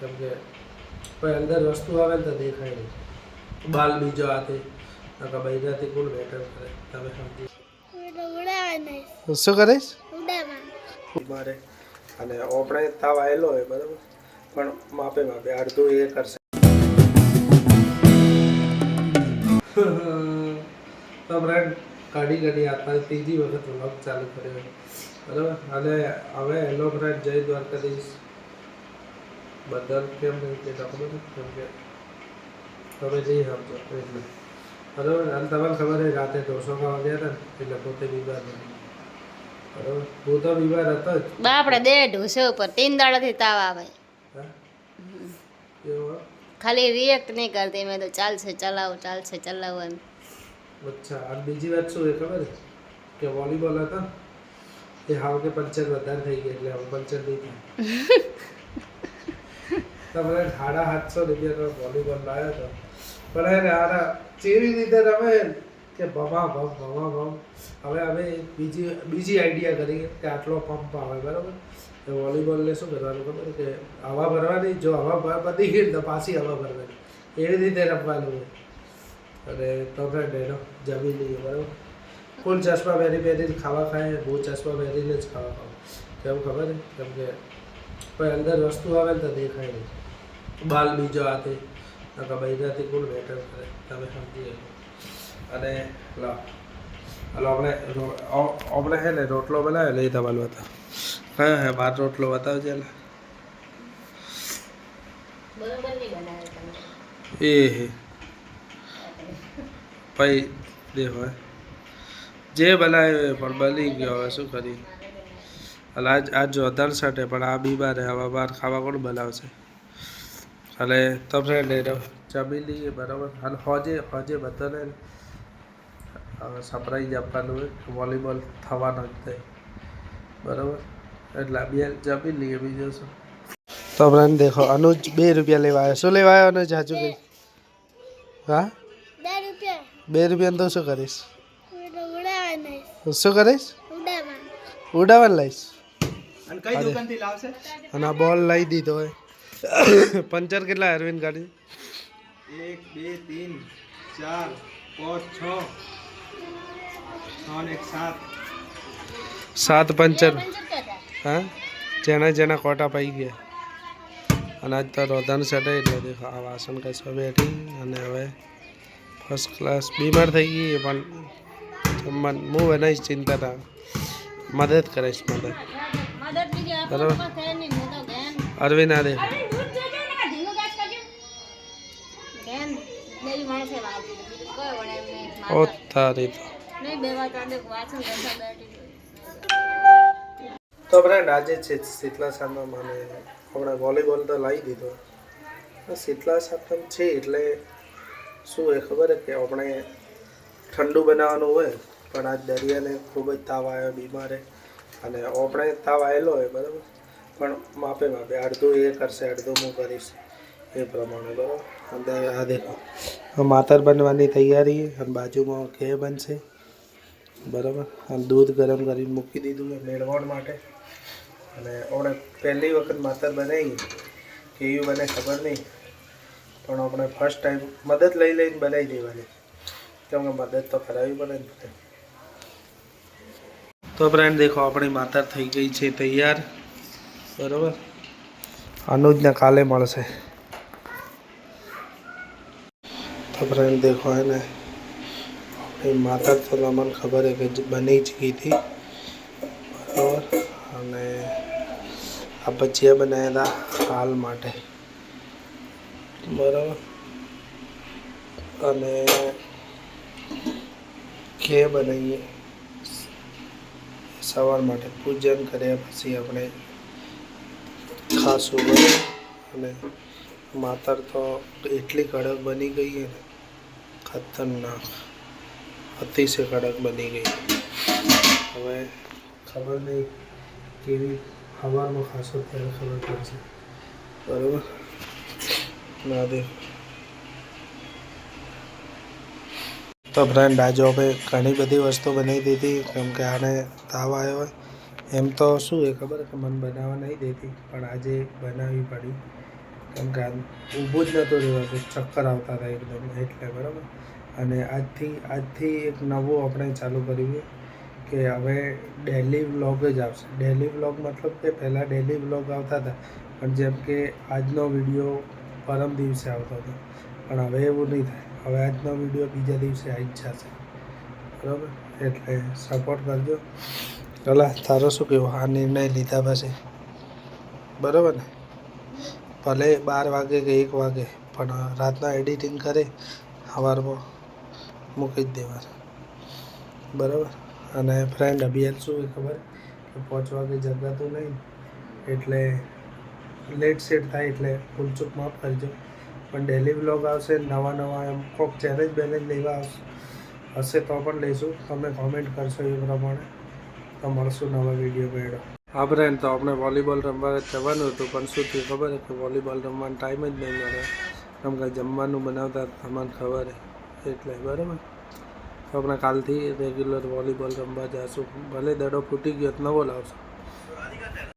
કેમ કે કોઈ અંદર વસ્તુ આવે ને તો દેખાય નહીં. બાલ બીજો હાથે નકા બૈરાથી કોણ બેટર કરે તમે સમજી. શું કરીશ મારે અને આપણે તાવ આવેલો હોય બરાબર, પણ માપે માપે અડધું એ કરશે. તો ફ્રેન્ડ કાઢી આપણા ત્રીજી વખત વ્લોગ ચાલુ કર્યો બરાબર. અને હવે હેલો ફ્રેન્ડ જય દ્વારકાધીશ. બધા કેમ નહીં કે ખબર કેમ કે તમે જઈ સમજો એટલે બરાબર. અને તમને ખબર છે રાતે ઢોસો ખાવા ગયા હતા ને એટલે પોતે બીમાર બની બરાબર. હું તો બીમાર હતો જ આપણે દે ઢોસે ઉપર 3 દાડાથી તાવ આવે. એવું ખાલી રિએક્ટ નહીં કરતી મેં તો ચાલશે ચલાવો એમ. અચ્છા. અને બીજી વાત શું એ ખબર કે વોલીબોલ હતા એ હાવ કે પંચર વધારે થઈ ગઈ એટલે હવે પંચર નહીં થાય. તમને 750 વોલીબોલ લાવ્યો હતો પણ એને આના ચેવી રીતે રમે કે ભમા ભમ. હવે અમે બીજી આઈડિયા કરી કે આટલો પંપ આવે બરાબર. તો વોલીબોલને શું કરવાનું ખબર કે હવા ભરવાની, જો હવા પતી ગઈ તો પાછી હવા ભરવાની, એવી રીતે રમવાનું હોય. અને તો ફ્રેન્ડ એનો જમી લઈએ બરાબર. ફૂલ ચશ્મા પહેરીને ખાવા ખાય, હું ચશ્મા પહેરીને જ ખાવા ખાઉં. કેમ ખબર છે કેમ કે કોઈ અંદર વસ્તુ આવે ને તો દેખાય નહીં. બાલ બીજો હાથે નકા બૈરાથી કોણ બેટર કરે તમે સમજી. અને હાલો આપણે હે ને રોટલો બનાવ્યો લઈ તમારું હતા કયો હે બાર રોટલો બતાવજે ને એ હે ભાઈ દેખો જે બનાવ્યો એ પણ બની ગયો. હવે શું કરી આજ જો દર્શટે પણ આ બીમાર હે. હવે બહાર ખાવા કોણ બનાવશે. અને તો ફ્રેન્ડ જમી લઈએ બરાબર. અને હોજે બધાને હવે સરપ્રાઈઝ આપવાનું હોય વોલીબોલ થવાનો જ થાય બરાબર. એટલે બે જમી લઈએ બીજું શું. તો ફ્રેન્ડ દેખો અનુજ 2 રૂપિયા લેવા આવ્યો. શું લેવા આવ્યો અનુજ હાજુ કઈ? હા 2 રૂપિયા તો શું કરીશ? શું કરીશ? ઉડાવવા લઈશ. અને આ બોલ લઈ દીધો હોય. પંચર કેટલા અરવિંદ ગાડી? 1 2 3 4 5 6 6 1 7 પંચર. હા જેના કોટા પાઈ ગયા. અને આજ તો રોધાન સડે એટલે દેખો આ વાસણ કસવા બેઠી. અને હવે ફર્સ્ટ ક્લાસ બીમાર થઈ ગઈ પણ જમવાનું હું બનાવીશ. ચિંતા ના મદદ કરીશ બરાબર. અરવિંદ આ દેખો ઓ તારી તો ફ્રેન્ડ આજે છે શીતલા સાતમ અને આપણે વોલીબોલ તો લાવી દીધો. શીતલા સાતમ છે એટલે શું એ ખબર છે કે આપણે ઠંડુ બનાવવાનું હોય પણ આજ દરિયાને ખૂબ જ તાવ આવ્યો બીમારે. અને આપણે તાવ આવેલો હોય બરાબર, પણ માપે અડધું એ કરશે અડધું હું કરીશ એ પ્રમાણે બરાબર. અંદર આ દેખો માતર બનવાની તૈયારી અને બાજુમાં કે બનશે બરાબર. અને દૂધ ગરમ કરીને મૂકી દીધું મેળવણ માટે. અને આપણે પહેલી વખત માતર બનાવી કેવી બને ખબર નહીં, પણ આપણે ફર્સ્ટ ટાઈમ મદદ લઈને બનાવી દેવાની કેમ કે મદદ તો કરાવવી પડે ને. તો ફ્રેન્ડ દેખો આપણી માતર થઈ ગઈ છે તૈયાર બરાબર. અનુજને કાલે મળશે. તો ફ્રેન્ડ દેખો હે ને આપણી માતર તો તમને ખબર છે કે બની જ ગઈ હતી બરાબર. અને આ ભજીયા બનાવ્યા હતા હાલ માટે બરાબર. અને કે બનાવીએ સવાર માટે પૂજન કર્યા પછી આપણે ખાશું બરાબર. અને માતર તો એટલી કડક બની ગઈ છે ને ખતરનાક, અતિશય કડક બની ગઈ. હવે ખબર નહીં કેવી સવારમાં ખાશો ત્યારે ખબર પડશે બરાબર. ના દે તો ફ્રેન્ડ આજે અમે ઘણી બધી વસ્તુ બનાવી દીધી કેમ કે આને તાવ આવ્યો હોય. એમ તો શું એ ખબર કે મને બનાવવા નહીં દેતી પણ આજે બનાવવી પડી કેમ કે આ ઊભું જ નહોતું રહેવાતું, ચક્કર આવતા હતા એકદમ એટલે બરાબર. અને આજથી એક નવું આપણે ચાલુ કર્યું કે હવે ડેલી વ્લોગ જ આવશે. ડેલી વ્લોગ મતલબ કે પહેલાં ડેલી વ્લોગ આવતા હતા, પણ જેમ કે આજનો વિડીયો પરમ દિવસે આવતો હતો, પણ હવે એવું નહીં થાય. હવે આજનો વિડીયો બીજા દિવસે આવી જ જશે બરાબર. એટલે સપોર્ટ કરજો. ચલા, તારો શું કહેવું આ નિર્ણય લીધા પછી? બરાબર ને? ભલે 12 વાગે કે 1 વાગે, પણ રાતના એડિટિંગ કરે સવારમાં મૂકી જ દેવાનું બરાબર. અને ફ્રેન્ડ અભિયાન શું હોય ખબર કે 5 વાગે જગાતું નહીં, એટલે લેટ સેટ થાય, એટલે ભૂલચૂક માફ કરજો. પણ ડેલી વ્લોગ આવશે નવા એમ કોઈક ચેલેન્જ બેલેન્જ લેવા હશે તો પણ લઈશું. તમે કોમેન્ટ કરશો એ પ્રમાણે તો મળશું નવા વિડીયો મેળો. હા ફ્રેન્ડ, તો આપણે વોલીબોલ રમવા જવાનું હતું, પણ શું થયું ખબર કે વોલીબોલ રમવાનો ટાઈમ જ નહીં મળે. કેમ કે જમવાનું બનાવતા તમને ખબર એટલે બરાબર. તો આપણે કાલથી રેગ્યુલર વોલીબોલ રમવા જઈશું. ભલે દડો ફૂટી ગયો તો નવો લાવશું.